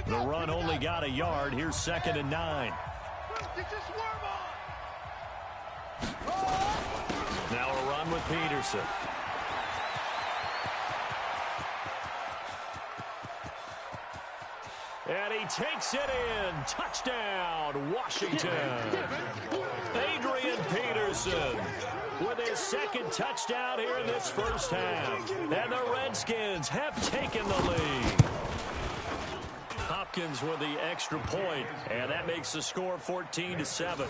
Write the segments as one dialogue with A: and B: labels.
A: The run only got a yard. Here's 2nd and 9. Now a run with Peterson. And he takes it in. Touchdown, Washington. Adrian Peterson with his 2nd touchdown here in this first half. And the Redskins have taken the lead. Hopkins with the extra point, and that makes the score 14-7.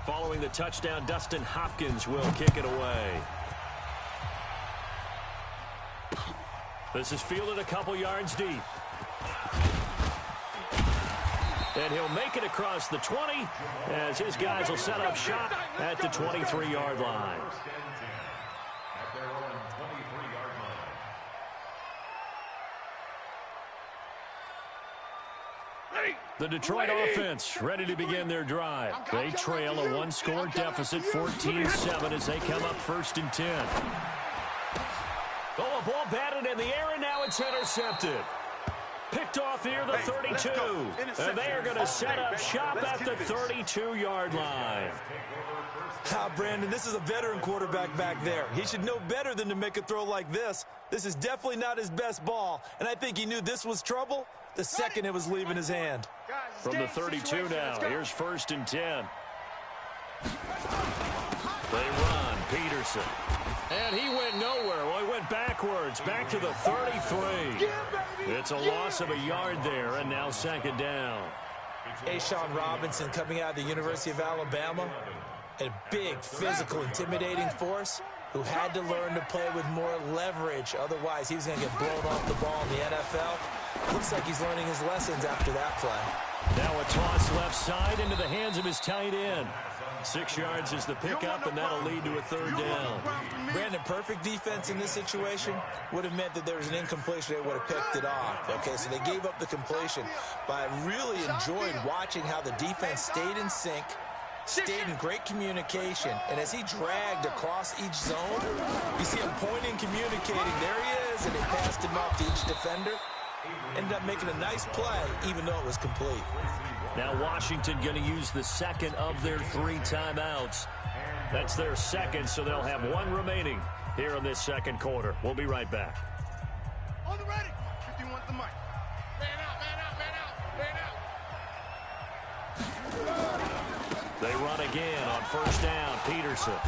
A: Following the touchdown, Dustin Hopkins will kick it away. This is fielded a couple yards deep. And he'll make it across the 20 as his guys will set up shop at the 23-yard line. The Detroit offense ready to begin their drive. They trail a one-score deficit, 14-7, as they come up 1st and 10. Oh, a ball batted in the air, and now it's intercepted. Picked off near the 32. And they are going to set up shop at the 32-yard line.
B: Brandon, this is a veteran quarterback back there. He should know better than to make a throw like this. This is definitely not his best ball, and I think he knew this was trouble the second it was leaving his hand.
A: From the 32 now, here's 1st and 10. They run, Peterson. And he went nowhere. Well, he went backwards, back to the 33. It's a loss of a yard there, and now 2nd down.
B: A'Shawn Robinson coming out of the University of Alabama. A big, physical, intimidating force who had to learn to play with more leverage. Otherwise, he was going to get blown off the ball in the NFL. Looks like he's learning his lessons after that play.
A: Now a toss left side into the hands of his tight end. 6 yards is the pickup, and that'll lead to a 3rd down.
B: Brandon, perfect defense in this situation would have meant that there was an incompletion. They would have picked it off. Okay, so they gave up the completion. But I really enjoyed watching how the defense stayed in sync, stayed in great communication, and as he dragged across each zone, you see him pointing, communicating. There he is, and he passed him off to each defender. Ended up making a nice play, even though it was complete.
A: Now Washington going to use the 2nd of their 3 timeouts. That's their 2nd, so they'll have 1 remaining here in this 2nd quarter. We'll be right back.
C: On the ready. If you want the mic. Man out, man out, man out, man out.
A: They run again on 1st down, Peterson.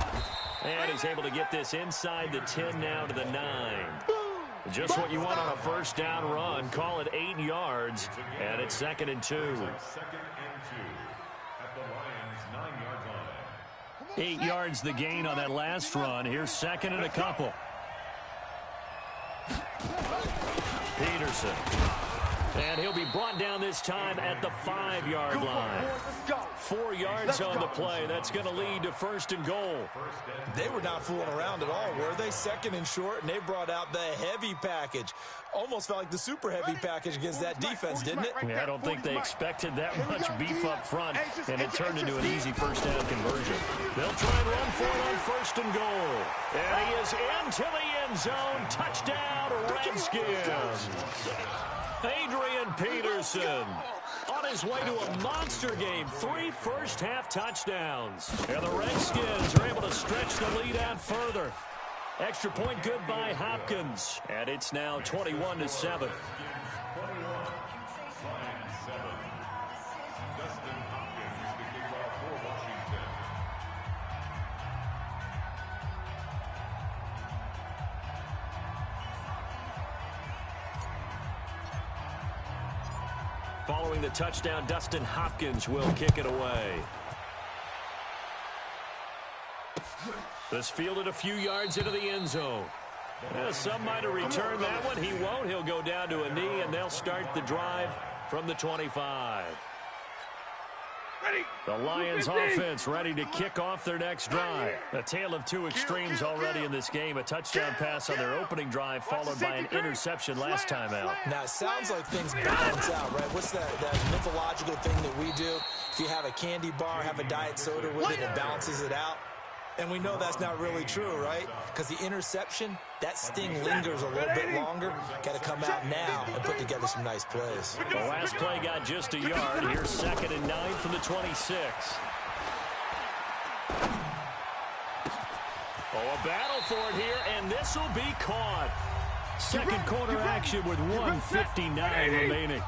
A: And he's able to get this inside the 10 now to the 9. Just what you want on a 1st down run. Call it 8 yards, and it's 2nd and 2. 8 yards the gain on that last run. Here's 2nd and a couple. Peterson. And he'll be brought down this time at the 5-yard line. 4 yards on the play. That's going to lead to 1st and goal.
B: They were not fooling around at all, were they? 2nd and short, and they brought out the heavy package. Almost felt like the super heavy package against that defense, didn't it?
A: Yeah, I don't think they expected that much beef up front, and it turned into an easy 1st down conversion. They'll try and run for it on 1st and goal. And he is into the end zone. Touchdown, Redskins. Adrian Peterson on his way to a monster game. 3 first-half touchdowns. And the Redskins are able to stretch the lead out further. Extra point good by Hopkins. And it's now 21-7. Following the touchdown, Dustin Hopkins will kick it away. This fielded a few yards into the end zone. Some might have returned that one. He won't. He'll go down to a knee, and they'll start the drive from the 25. The Lions offense ready to kick off their next drive. A tale of two extremes already in this game. A touchdown pass on their opening drive followed by an interception last time out.
B: Now, it sounds like things balance out, right? What's that mythological thing that we do? If you have a candy bar, have a diet soda with it, it balances it out. And we know that's not really true, right? Because the interception, that sting lingers a little bit longer. Got to come out now and put together some nice plays.
A: The last play got just a yard. Here's 2nd and 9 from the 26. Oh, a battle for it here, and this will be caught. Second quarter action with 1:59 remaining.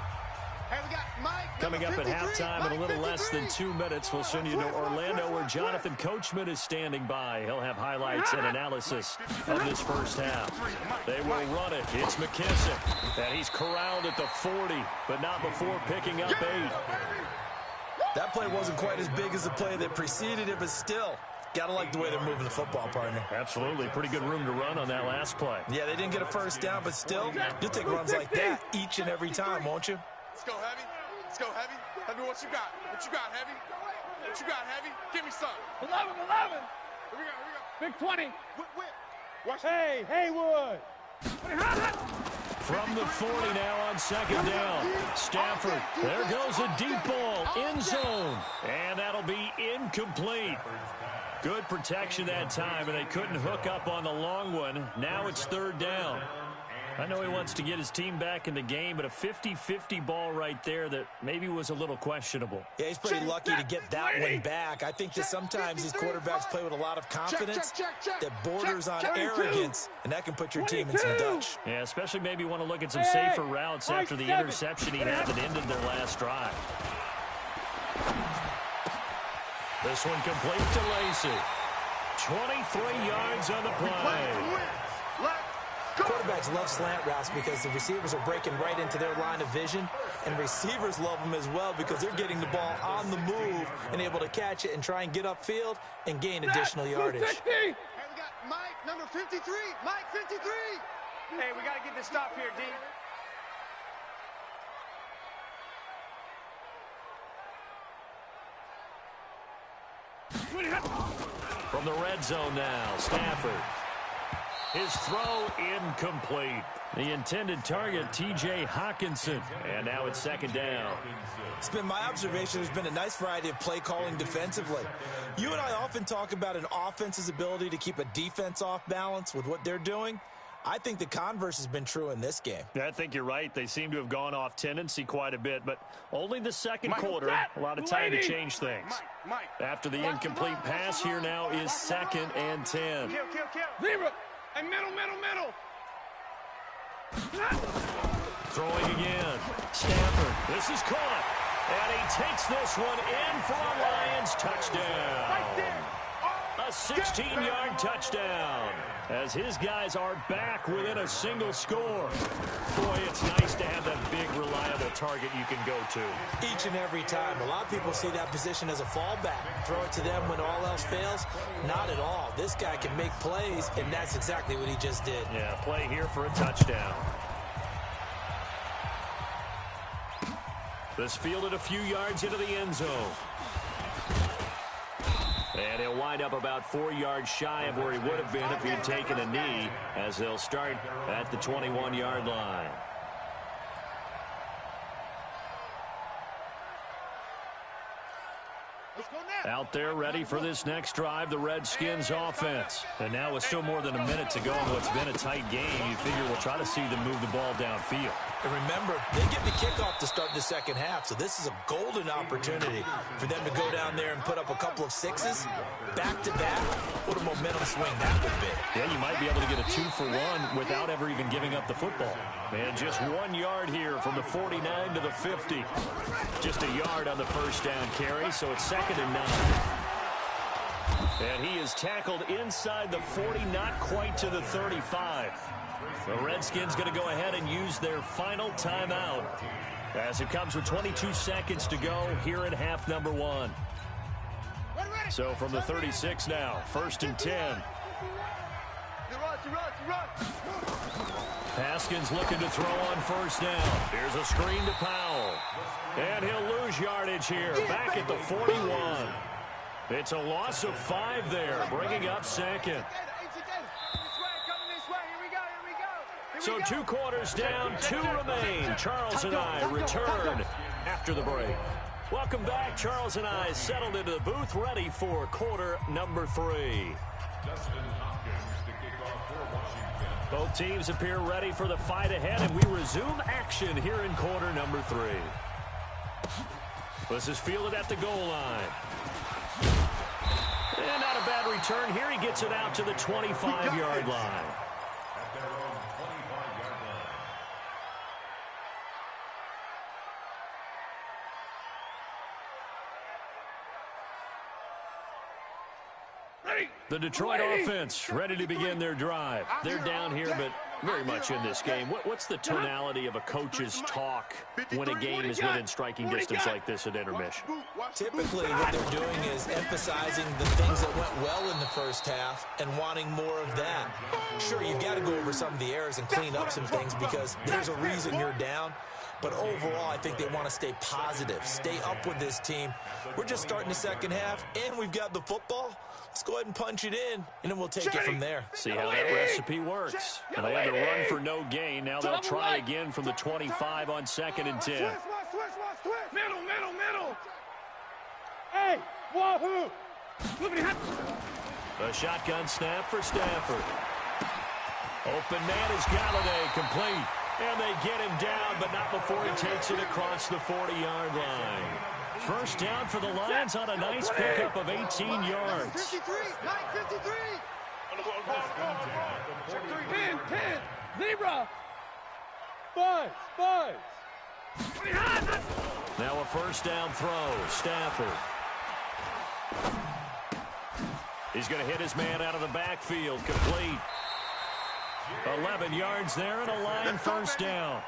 A: Coming up at halftime in a little less than 2 minutes, we'll send you to Orlando where Jonathan Coachman is standing by. He'll have highlights and analysis of this first half. They will run it. It's McKissick. And he's corralled at the 40, but not before picking up 8.
B: That play wasn't quite as big as the play that preceded it, but still, gotta like the way they're moving the football, partner.
A: Absolutely. Pretty good room to run on that last play.
B: Yeah, they didn't get a first down, but still, you'll take runs like that each and every time, won't you?
C: Let's go, Heavy. Let's go, Heavy. Heavy, what you got? What you got, Heavy? What you got, Heavy? Give me some.
D: 11.
C: Here we go.
D: Big 20.
C: Whip. Watch
D: Hey, Haywood.
A: From the 40 now on 2nd down. Stafford. There goes a deep ball. End zone. And that'll be incomplete. Good protection that time, and they couldn't hook up on the long one. Now it's 3rd down. I know he wants to get his team back in the game, but a 50-50 ball right there that maybe was a little questionable.
B: Yeah, he's pretty lucky to get that one back. I think that sometimes these quarterbacks play with a lot of confidence that borders on arrogance, and that can put your team in some Dutch.
A: Yeah, especially maybe want to look at some safer routes after the interception he had that ended their last drive. This one complete to Lacey. 23 yards on the play.
B: Quarterbacks love slant routes because the receivers are breaking right into their line of vision, and receivers love them as well because they're getting the ball on the move and able to catch it and try and get upfield and gain additional yardage.
C: Hey, we got Mike, number 53. Mike, 53.
D: Hey, we got to get this stop here, D.
A: From the red zone now, Stafford. His throw incomplete. The intended target, T.J. Hawkinson. And now it's 2nd down.
B: It's been my observation there's been a nice variety of play calling defensively. You and I often talk about an offense's ability to keep a defense off balance with what they're doing. I think the converse has been true in this game.
A: Yeah, I think you're right. They seem to have gone off tendency quite a bit, but only the second quarter. A lot of time to change things. After the incomplete pass, here now is 2nd and 10.
D: Kill. Zebra. And middle.
A: Throwing again. Stafford. This is caught. And he takes this one in for a Lions touchdown. A 16-yard touchdown. As his guys are back within a single score. Boy, it's nice to have that big, reliable target you can go to.
B: Each and every time. A lot of people see that position as a fallback. Throw it to them when all else fails. Not at all. This guy can make plays, and that's exactly what he just did.
A: Yeah, play here for a touchdown. This fielded a few yards into the end zone. And he'll wind up about 4 yards shy of where he would have been if he had taken a knee, as they'll start at the 21-yard line. Out there ready for this next drive, the Redskins offense. And now with still more than a minute to go in what's been a tight game, you figure we'll try to see them move the ball downfield.
B: And remember, they get the kickoff to start the second half, so this is a golden opportunity for them to go down there and put up a couple of sixes back-to-back. What a momentum swing that would be.
A: Yeah, you might be able to get a 2-for-1 without ever even giving up the football. And just 1 yard here from the 49 to the 50. Just a yard on the first down carry, so it's 2nd and 9. And he is tackled inside the 40, not quite to the 35. The Redskins going to go ahead and use their final timeout as it comes with 22 seconds to go here at half number 1. So from the 36 now, 1st and 10. Haskins looking to throw on first down. Here's a screen to Powell. And he'll lose yardage here, back at the 41. It's a loss of 5 there, bringing up second. So 2 quarters down, 2 remain. Charles and I return after the break. Welcome back. Charles and I settled into the booth, ready for quarter number 3. Both teams appear ready for the fight ahead, and we resume action here in quarter number 3. This is fielded at the goal line. And not a bad return here. He gets it out to the 25-yard line. The Detroit offense ready to begin their drive. They're down here, but very much in this game. What's the tonality of a coach's talk when a game is within striking distance like this at intermission?
B: Typically, what they're doing is emphasizing the things that went well in the first half and wanting more of that. Sure, you've got to go over some of the errors and clean up some things because there's a reason you're down. But overall, I think they want to stay positive, stay up with this team. We're just starting the second half, and we've got the football. Let's go ahead and punch it in, and then we'll take it from there.
A: See how that recipe works. And they had to run for no gain. Now they'll try again from the 25 on 2nd and 10.
D: Middle. Hey, wahoo!
A: A shotgun snap for Stafford. Open man is Galladay, complete. And they get him down, but not before he takes it across the 40-yard line. First down for the Lions on a nice pickup of 18 yards.
C: 53, 53.
D: 10, zebra. 5.
A: Now a first down throw. Stafford. He's going to hit his man out of the backfield. Complete. 11 yards there and a Lion first down.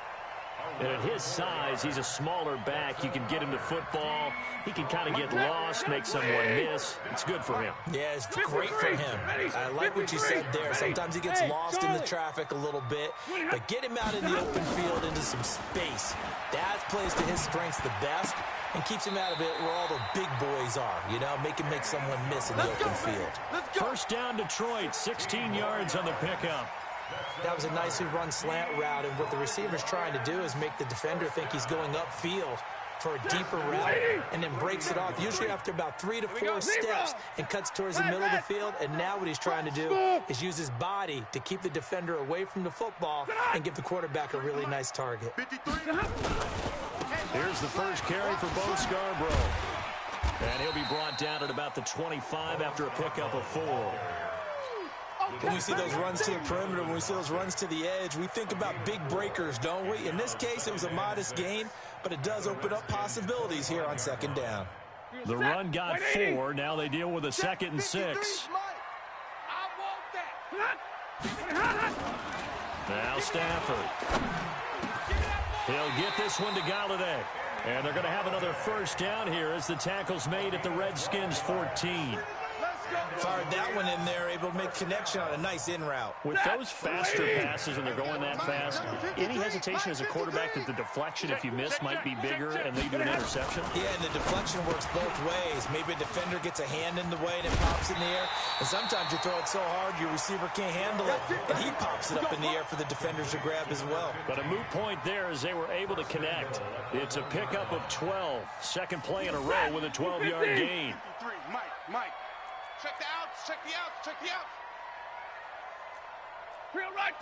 A: And at his size, he's a smaller back. You can get him to football. He can kind of get lost, make someone miss. It's good for him.
B: Yeah, it's great for him. I like what you said there. Sometimes he gets lost in the traffic a little bit. But get him out in the open field into some space. That plays to his strengths the best and keeps him out of it where all the big boys are. You know, make someone miss in the open field.
A: First down Detroit, 16 yards on the pickup.
B: That was a nicely run slant route, and what the receiver's trying to do is make the defender think he's going upfield for a deeper route and then breaks it off, usually after about 3 to 4 steps, and cuts towards the middle of the field. And now what he's trying to do is use his body to keep the defender away from the football and give the quarterback a really nice target.
A: Here's the first carry for Bo Scarborough. And he'll be brought down at about the 25 after a pickup of 4.
B: When we see those runs to the perimeter, when we see those runs to the edge, we think about big breakers, don't we? In this case, it was a modest gain, but it does open up possibilities here on second down.
A: The run got 4. Now they deal with a 2nd and 6. Now Stafford. He'll get this one to Galladay. And they're going to have another first down here as the tackle's made at the Redskins' 14.
B: Fired that one in there, able to make connection on a nice in route.
A: With those faster passes and they're going that fast, any hesitation as a quarterback that the deflection, if you miss, might be bigger and lead to an interception?
B: Yeah, and the deflection works both ways. Maybe a defender gets a hand in the way and it pops in the air. And sometimes you throw it so hard your receiver can't handle it, and he pops it up in the air for the defenders to grab as well.
A: But a moot point there as they were able to connect. It's a pickup of 12. Second play in a row with a 12-yard gain.
C: Mike. Check the outs, check the outs.
D: Real right.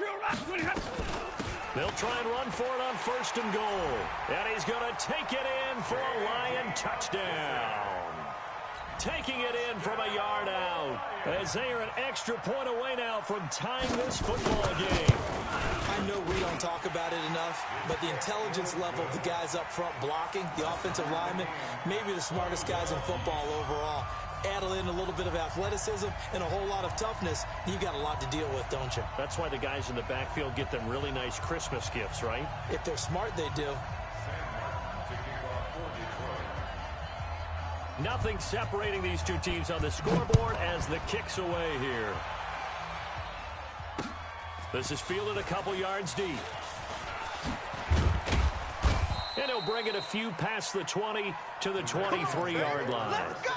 A: They'll try and run for it on first and goal. And he's going to take it in for a Lion touchdown. Taking it in from a yard out. As they are an extra point away now from tying this football game.
B: I know we don't talk about it enough, but the intelligence level of the guys up front blocking, the offensive linemen, maybe the smartest guys in football overall. Add in a little bit of athleticism and a whole lot of toughness, you got a lot to deal with, don't you?
A: That's why the guys in the backfield get them really nice Christmas gifts, right?
B: If they're smart, they do.
A: Nothing separating these two teams on the scoreboard as the kick's away here. This is fielded a couple yards deep. And he'll bring it a few past the 20 to the 23-yard line.
C: Let's go!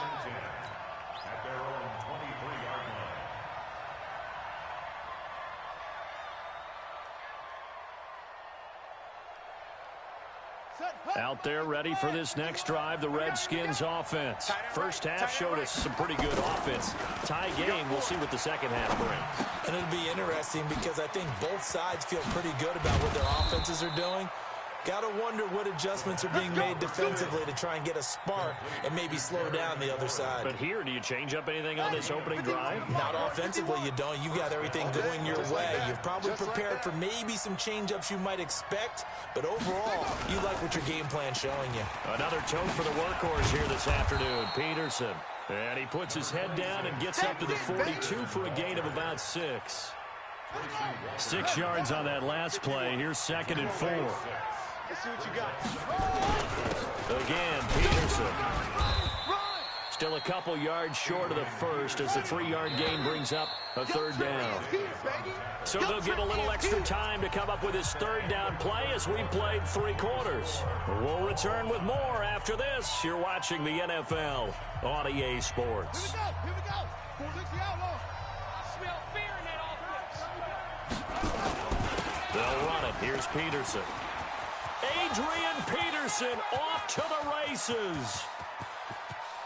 A: Out there ready for this next drive, the Redskins offense. First half showed us some pretty good offense. Tie game, we'll see what the second half brings.
B: And it'll be interesting because I think both sides feel pretty good about what their offenses are doing. Got to wonder what adjustments are being made defensively to try and get a spark and maybe slow down the other side.
A: But here, do you change up anything on this opening drive?
B: Not offensively, you don't. You've got everything going your way. You've probably prepared for maybe some change-ups you might expect, but overall, you like what your game plan's showing you.
A: Another tote for the workhorse here this afternoon, Peterson. And he puts his head down and gets up to the 42 for a gain of about 6. 6 yards on that last play. Here's 2nd and 4.
C: Let's see what you got.
A: Again, Peterson. Still a couple yards short of the first as the 3-yard gain brings up a 3rd down. So they'll get a little extra time to come up with his 3rd down play as we've played 3 quarters. We'll return with more after this. You're watching the NFL on EA Sports.
C: Here we go. 460 outlaw. I smell fear in that offense.
A: They'll run it. Here's Peterson. Adrian Peterson off to the races.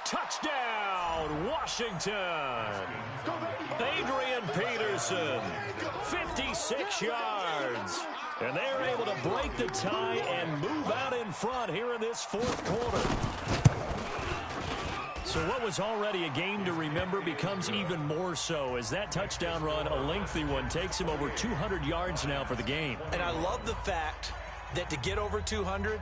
A: Touchdown, Washington. Adrian Peterson, 56 yards. And they're able to break the tie and move out in front here in this 4th quarter. So what was already a game to remember becomes even more so as that touchdown run, a lengthy one, takes him over 200 yards now for the game.
B: And I love the fact that to get over 200,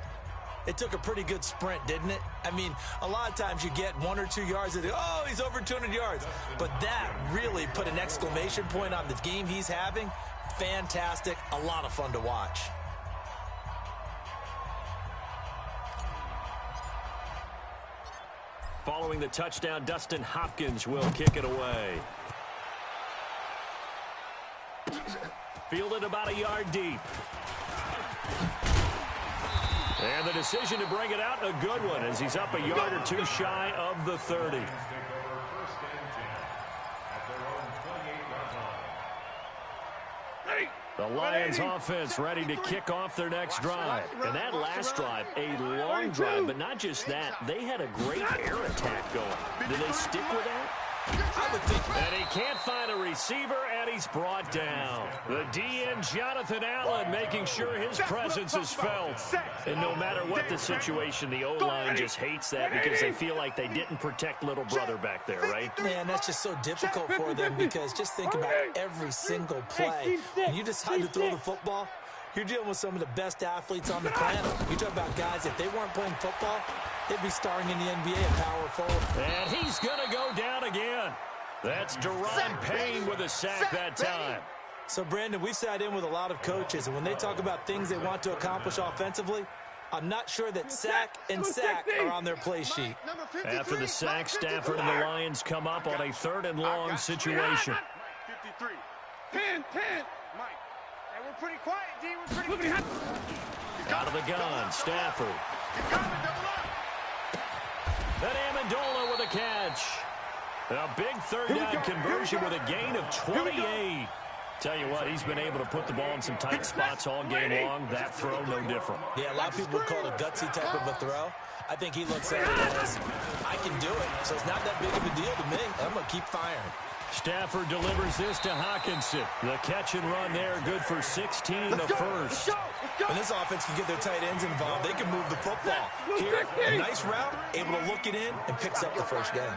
B: it took a pretty good sprint, didn't it? I mean, a lot of times you get 1 or 2 yards and oh, he's over 200 yards. But that really put an exclamation point on the game he's having. Fantastic. A lot of fun to watch.
A: Following the touchdown, Dustin Hopkins will kick it away. Fielded about a yard deep. And the decision to bring it out, a good one, as he's up a yard or 2 shy of the 30. The Lions offense ready to kick off their next drive. And that last drive, a long drive, but not just that, they had a great air attack going. Did they stick with that?
B: I would think.
A: And he can't find a receiver, and he's brought down. The DN, Jonathan Allen, making sure his presence is felt. And no matter what the situation, the O-line just hates that because they feel like they didn't protect little brother back there, right?
B: Man, that's just so difficult for them because just think about every single play. When you decide to throw the football, you're dealing with some of the best athletes on the planet. You talk about guys, if they weren't playing football, they'd be starring in the NBA at power forward.
A: And he's going to go down again. That's Deron Payne with a sack that time.
B: So, Brandon, we've sat in with a lot of coaches, and when they talk about things they want to accomplish offensively, I'm not sure that sack and sack are on their play sheet.
A: After the sack, Stafford and the Lions come up on a 3rd and long situation.
C: 53. 10. Mike. And we're pretty quiet, D. We're pretty quiet.
A: Out of the gun, Stafford. Then Amendola with a catch. A big 3rd down conversion with a gain of 28. Tell you what, he's been able to put the ball in some tight spots all game long. That throw, no different.
B: Yeah, a lot of people would call it a gutsy type of a throw. I think he looks at it as, I can do it. So it's not that big of a deal to me. I'm going to keep firing.
A: Stafford delivers this to Hockenson. The catch and run there, good for 16, the first.
B: When this offense can get their tight ends involved, they can move the football. Here, a nice route, able to look it in, and picks up the 1st down.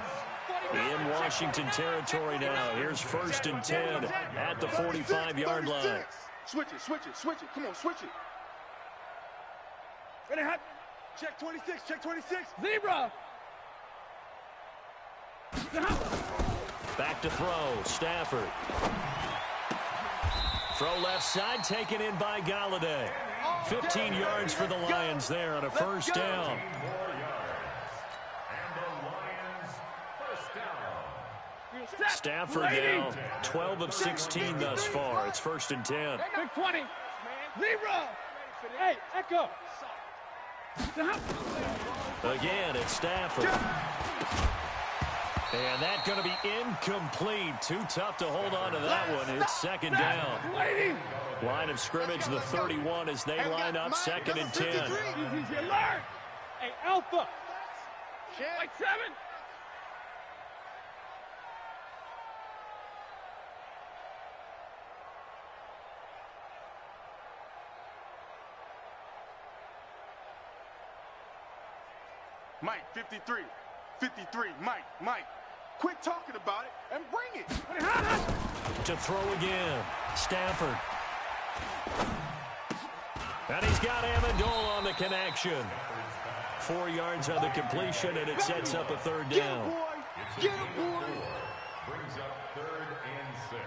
A: In Washington territory now. Here's 1st and 10 at the 45-yard line.
C: Switch it. Come on, switch it. Ready, hot. Check 26.
D: Zebra.
A: Back to throw, Stafford. Throw left side, taken in by Galladay. 15 yards for the Lions there on a 1st down. Stafford now 12 of 16 thus far. It's 1st and 10.
D: Big 20. Zebra. Hey, Echo.
A: Again, it's Stafford. And that's going to be incomplete. Too tough to hold on to that one. It's 2nd down. Line of scrimmage, the 31 as they line up 2nd and 10.
D: Hey, Alpha. Like 7.
E: Mike, 53. 53, Mike. Quit talking about it and bring it.
A: To throw again, Stafford. And he's got Amendola on the connection. 4 yards on the completion, and it sets up a 3rd down.
E: Get him, boy.
F: Brings up 3rd and 6.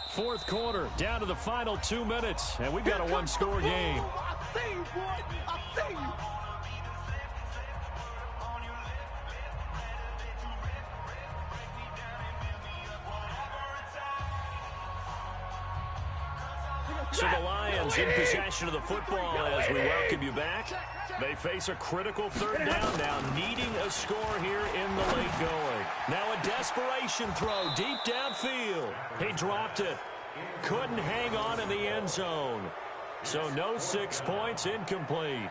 A: Fourth quarter, down to the final 2 minutes, and we've got a one-score game.
E: I see you, boy. I see you.
A: So the Lions in possession of the football as we welcome you back. They face a critical 3rd down now, needing a score here in the late going. Now a desperation throw deep downfield. He dropped it. Couldn't hang on in the end zone. So no 6 points, incomplete.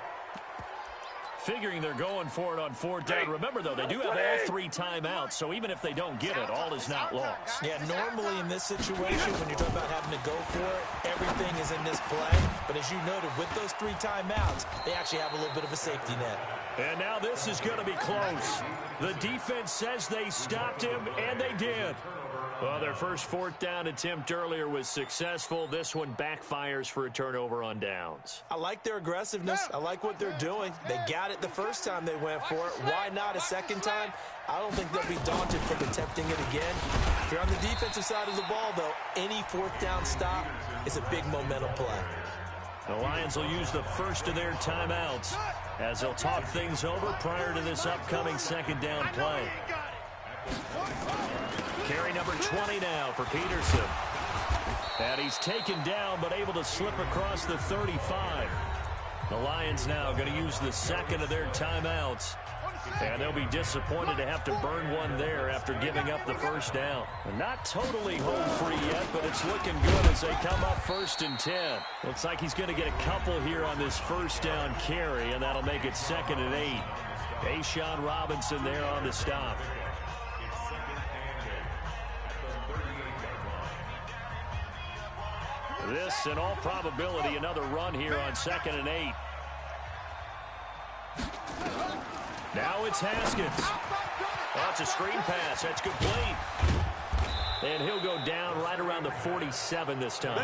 A: Figuring they're going for it on 4th down. Remember, though, they do have all 3 timeouts, so even if they don't get it, all is not lost.
B: Yeah, normally in this situation, when you're talking about having to go for it, everything is in this play. But as you noted, with those 3 timeouts, they actually have a little bit of a safety net.
A: And now this is going to be close. The defense says they stopped him, and they did. Well, their first 4th down attempt earlier was successful. This one backfires for a turnover on downs.
B: I like their aggressiveness. I like what they're doing. They got it the first time they went for it. Why not a second time? I don't think they'll be daunted from attempting it again. If you're on the defensive side of the ball, though, any 4th down stop is a big momentum play.
A: The Lions will use the first of their timeouts as they'll talk things over prior to this upcoming 2nd down play. Carry number 20 now for Peterson. And he's taken down but able to slip across the 35. The Lions now going to use the 2nd of their timeouts. And they'll be disappointed to have to burn one there after giving up the 1st down. Not totally home free yet, but it's looking good as they come up 1st and 10. Looks like he's going to get a couple here on this 1st down carry, and that'll make it 2nd and 8. Ashawn Robinson there on the stop. This, in all probability, another run here on 2nd and 8. Now it's Haskins. Oh, it's a screen pass. That's complete. And he'll go down right around the 47 this time.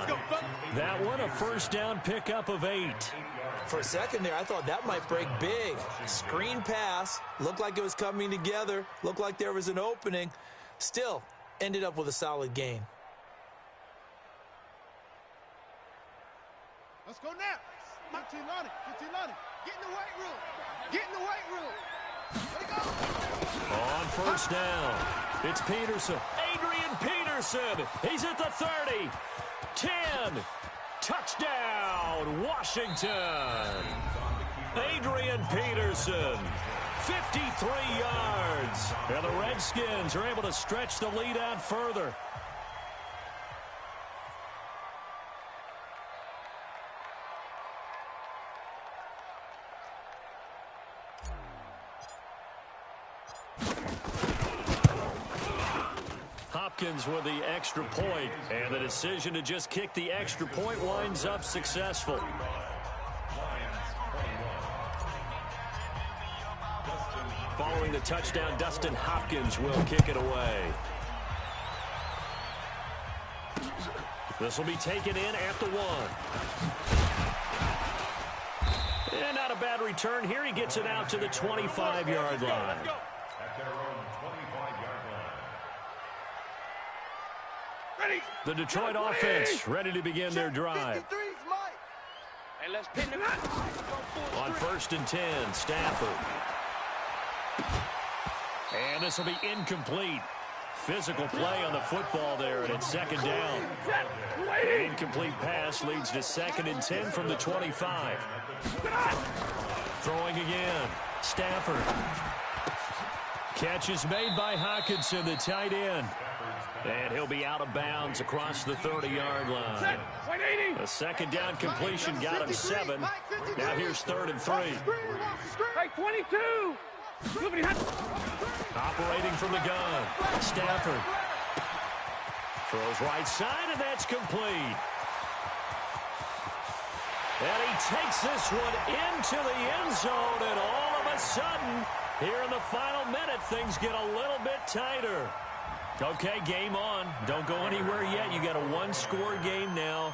A: That one, a 1st down pickup of 8.
B: For a second there, I thought that might break big. Screen pass. Looked like it was coming together. Looked like there was an opening. Still, ended up with a solid gain.
C: Let's go now. 15 Lonnie. Get in the weight room. Get in the weight room.
A: On 1st down, it's Peterson. Adrian Peterson. He's at the 30. 10. Touchdown, Washington. Adrian Peterson. 53 yards. And the Redskins are able to stretch the lead out further. Hopkins with the extra point, and the decision to just kick the extra point winds up successful. Following the touchdown, Dustin Hopkins will kick it away. This will be taken in at the 1. And not a bad return here. He gets it out to the 25-yard line. The Detroit offense ready to begin their drive.
C: Hey, let's pin him out.
A: On 1st and 10, Stafford. And this will be incomplete. Physical play on the football there, and it's 2nd down. An incomplete pass leads to 2nd and 10 from the 25. Throwing again. Stafford. Catch is made by Hawkinson, the tight end. And he'll be out of bounds across the 30-yard line. A 2nd down completion got him 7. Now here's 3rd and 3.
D: Hey, 22.
A: Operating from the gun. Stafford. Throws right side, and that's complete. And he takes this one into the end zone, and all of a sudden, here in the final minute, things get a little bit tighter. Okay, game on. Don't go anywhere yet. You got a 1-score game now.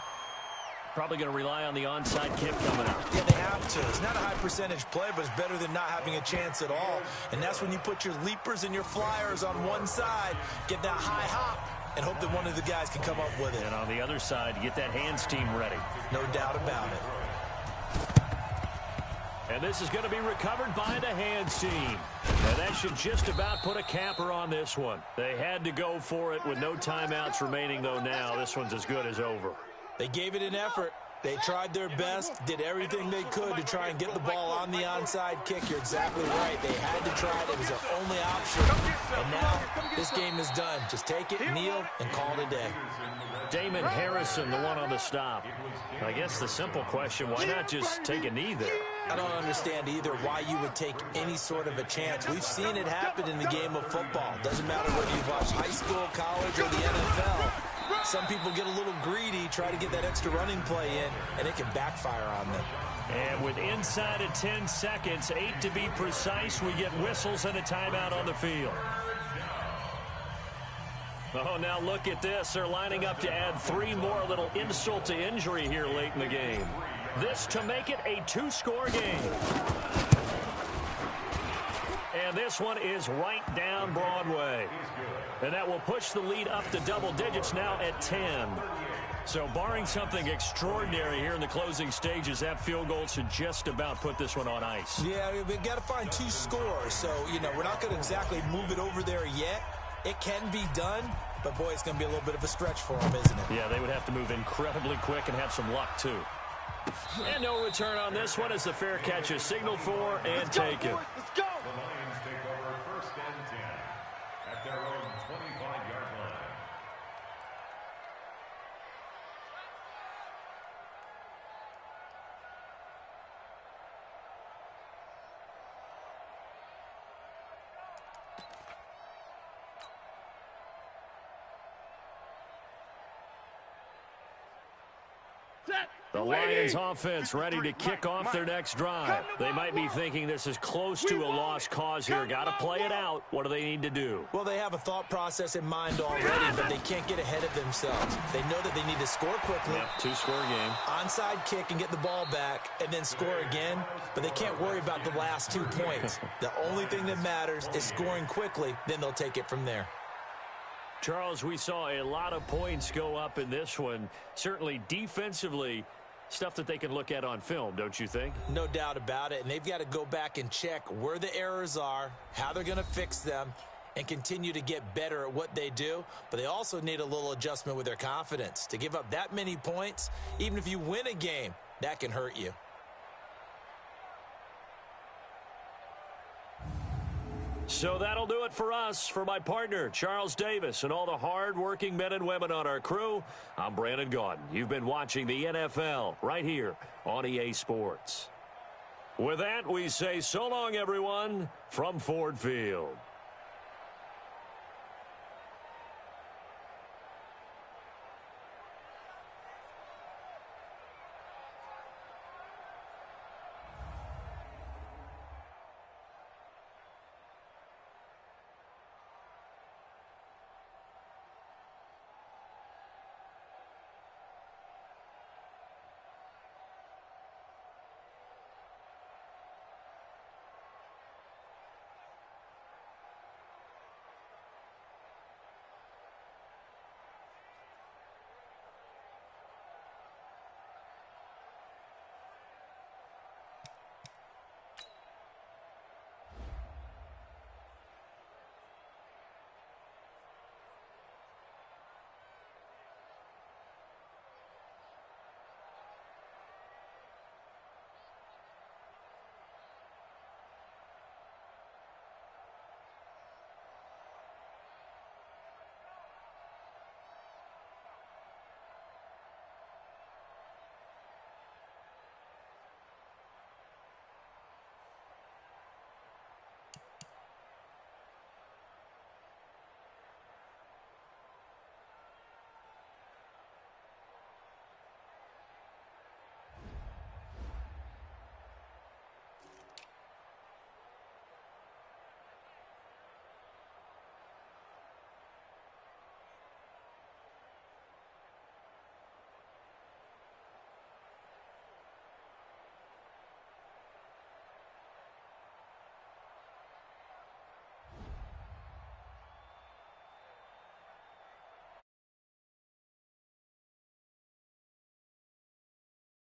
A: Probably going to rely on the onside kick coming up.
B: Yeah, they have to. It's not a high percentage play, but it's better than not having a chance at all. And that's when you put your leapers and your flyers on one side, get that high hop, and hope that one of the guys can come up with it.
A: And on the other side, get that hands team ready.
B: No doubt about it.
A: And this is going to be recovered by the hands team. And that should just about put a capper on this one. They had to go for it with no timeouts remaining, though now this one's as good as over.
B: They gave it an effort. They tried their best, did everything they could to try and get the ball on the onside kick. You're exactly right. They had to try it. It was their only option. And now this game is done. Just take it, kneel, and call it a day.
A: Damon Harrison, the one on the stop. I guess the simple question, why not just take a knee there?
B: I don't understand either why you would take any sort of a chance. We've seen it happen in the game of football. Doesn't matter whether you watch high school, college, or the NFL. Some people get a little greedy, try to get that extra running play in, and it can backfire on them.
A: And with inside of 10 seconds, 8 to be precise, we get whistles and a timeout on the field. Oh, now look at this. They're lining up to add 3 more. A little insult to injury here late in the game. This to make it a 2-score game. And this one is right down Broadway. And that will push the lead up to double digits now at 10. So barring something extraordinary here in the closing stages, that field goal should just about put this one on ice.
B: Yeah, we've got to find 2 scores. So, we're not going to exactly move it over there yet. It can be done, but, boy, it's going to be a little bit of a stretch for them, isn't it?
A: Yeah, they would have to move incredibly quick and have some luck, too. And no return on this one as the fair catch is signaled for and taken.
C: Let's go.
F: The Lions take over 1st and 10 at their own 25-yard line.
A: The Lions offense ready to kick off their next drive. They might be thinking this is close to a lost cause here. Got to play it out. What do they need to do?
B: Well, they have a thought process in mind already, but they can't get ahead of themselves. They know that they need to score quickly.
A: Yep, 2-score game.
B: Onside kick and get the ball back and then score again, but they can't worry about the last 2 points. The only thing that matters is scoring quickly, then they'll take it from there.
A: Charles, we saw a lot of points go up in this one. Certainly defensively, stuff that they can look at on film, don't you think?
B: No doubt about it, and they've got to go back and check where the errors are, how they're going to fix them, and continue to get better at what they do. But they also need a little adjustment with their confidence. To give up that many points, even if you win a game, that can hurt you.
A: So that'll do it for us. For my partner, Charles Davis, and all the hard-working men and women on our crew, I'm Brandon Gaudin. You've been watching the NFL right here on EA Sports. With that, we say so long, everyone, from Ford Field.